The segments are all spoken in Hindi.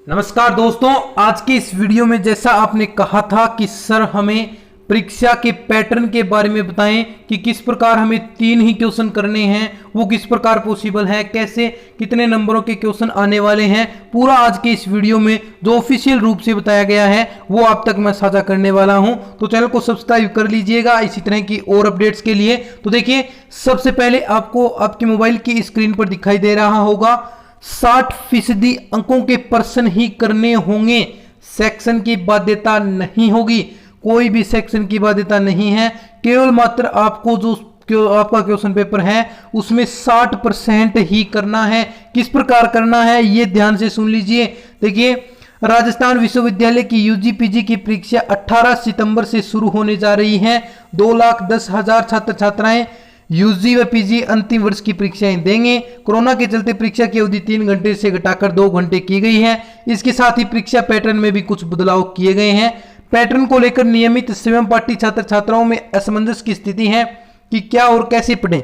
नमस्कार दोस्तों, आज के इस वीडियो में जैसा आपने कहा था कि सर हमें परीक्षा के पैटर्न के बारे में बताएं कि किस प्रकार हमें 3 ही क्वेश्चन करने हैं, वो किस प्रकार पॉसिबल है, कैसे कितने नंबरों के क्वेश्चन आने वाले हैं, पूरा आज के इस वीडियो में जो ऑफिशियल रूप से बताया गया है वो आप तक मैं साझा करने वाला हूं। तो चैनल को सब्सक्राइब कर लीजिएगा इसी तरह की और अपडेट्स के लिए। तो देखिए, सबसे पहले आपको आपके मोबाइल की स्क्रीन पर दिखाई दे रहा होगा 60% अंकों के प्रश्न ही करने होंगे, सेक्शन की बाध्यता नहीं होगी, कोई भी सेक्शन की बाध्यता नहीं है। केवल मात्र आपको जो आपका क्वेश्चन पेपर है उसमें 60% ही करना है। किस प्रकार करना है ये ध्यान से सुन लीजिए। देखिए, राजस्थान विश्वविद्यालय की यूजी पीजी की परीक्षा 18 सितंबर से शुरू होने जा रही है। 2,10,000 छात्र छात्राएं यूजी व पीजी अंतिम वर्ष की परीक्षाएं देंगे। कोरोना के चलते परीक्षा की अवधि 3 घंटे से घटाकर 2 घंटे की गई है। इसके साथ ही परीक्षा पैटर्न में भी कुछ बदलाव किए गए हैं। पैटर्न को लेकर नियमित स्वयं पाठी छात्र छात्राओं में असमंजस की स्थिति है कि क्या और कैसे पढ़ें,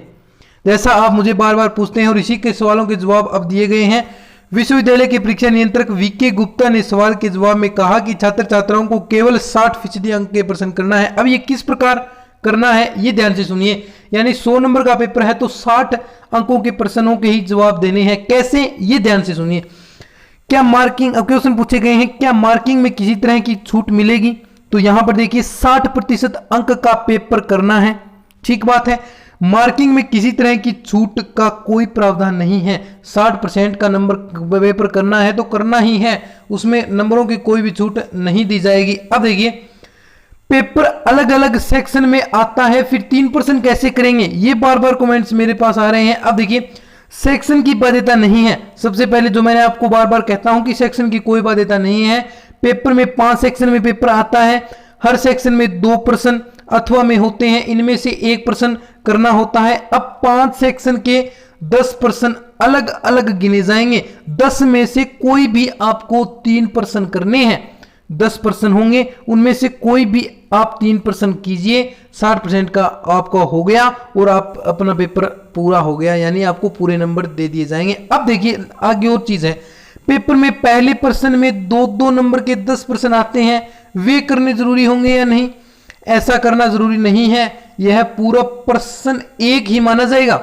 जैसा आप मुझे बार बार पूछते हैं और इसी के सवालों के जवाब अब दिए गए हैं। विश्वविद्यालय के परीक्षा नियंत्रक वीके गुप्ता ने सवाल के जवाब में कहा कि छात्र छात्राओं को केवल 60% अंक के प्रश्न करना है। अब ये किस प्रकार करना है ये ध्यान से सुनिए। यानी 100 नंबर का पेपर है तो 60 अंकों के प्रश्नों के ही जवाब देने हैं। कैसे, ये ध्यान से सुनिए। क्या मार्किंग, अब क्वेश्चन पूछे गए हैं, क्या मार्किंग में किसी तरह की छूट मिलेगी? तो यहां पर देखिए 60% अंक का पेपर करना है, ठीक बात है। मार्किंग में किसी तरह की छूट का कोई प्रावधान नहीं है। 60% का नंबर पेपर करना है तो करना ही है, उसमें नंबरों की कोई भी छूट नहीं दी जाएगी। अब देखिए, पेपर अलग अलग सेक्शन में आता है, फिर 3% कैसे करेंगे, ये बार बार कमेंट्स मेरे पास आ रहे हैं। अब देखिए, सेक्शन की बाध्यता नहीं है। सबसे पहले जो मैंने आपको बार बार कहता हूं कि सेक्शन की कोई बाध्यता नहीं है। पेपर में 5 सेक्शन में पेपर आता है, हर सेक्शन में 2 प्रश्न अथवा में होते हैं, इनमें से 1 प्रश्न करना होता है। अब 5 सेक्शन के 10 प्रश्न अलग अलग गिने जाएंगे, 10 में से कोई भी आपको 3 प्रश्न करने हैं। 10 प्रश्न होंगे, उनमें से कोई भी आप 3 प्रश्न कीजिए, 60% का आपका हो गया और आप अपना पेपर पूरा हो गया, यानी आपको पूरे नंबर दे दिए जाएंगे। अब देखिए आगे और चीज है, पेपर में पहले प्रश्न में 2-2 नंबर के 10 प्रश्न आते हैं, वे करने जरूरी होंगे या नहीं? ऐसा करना जरूरी नहीं है। यह पूरा प्रश्न एक ही माना जाएगा,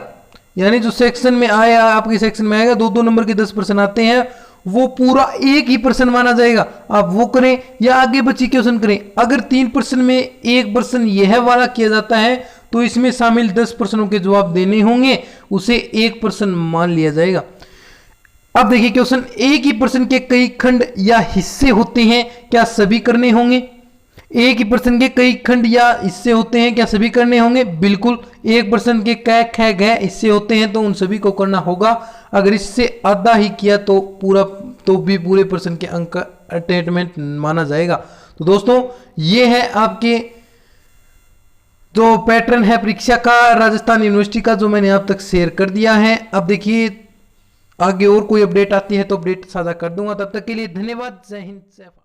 यानी जो सेक्शन में आया, आपके सेक्शन में आएगा 2-2 नंबर के 10 प्रश्न आते हैं, वो पूरा एक ही प्रश्न माना जाएगा। आप वो करें या आगे बची क्वेश्चन करें। अगर 3 प्रश्न में 1 प्रश्न यह वाला किया जाता है तो इसमें शामिल 10 प्रश्नों के जवाब देने होंगे, उसे 1 प्रश्न मान लिया जाएगा। अब देखिए क्वेश्चन, एक ही प्रश्न के कई खंड या हिस्से होते हैं, क्या सभी करने होंगे? एक ही प्रश्न के कई खंड या हिस्से होते हैं, क्या सभी करने होंगे? बिल्कुल। एक प्रश्न के क ख ग हिस्से होते हैं तो उन सभी को करना होगा। अगर इससे आधा ही किया तो भी पूरे प्रश्न के अंक अटेनमेंट माना जाएगा। तो दोस्तों, ये है आपके जो पैटर्न है परीक्षा का राजस्थान यूनिवर्सिटी का, जो मैंने आप तक शेयर कर दिया है। अब देखिए आगे और कोई अपडेट आती है तो अपडेट साझा कर दूंगा। तब तक के लिए धन्यवाद। जय हिंद, जय भारत।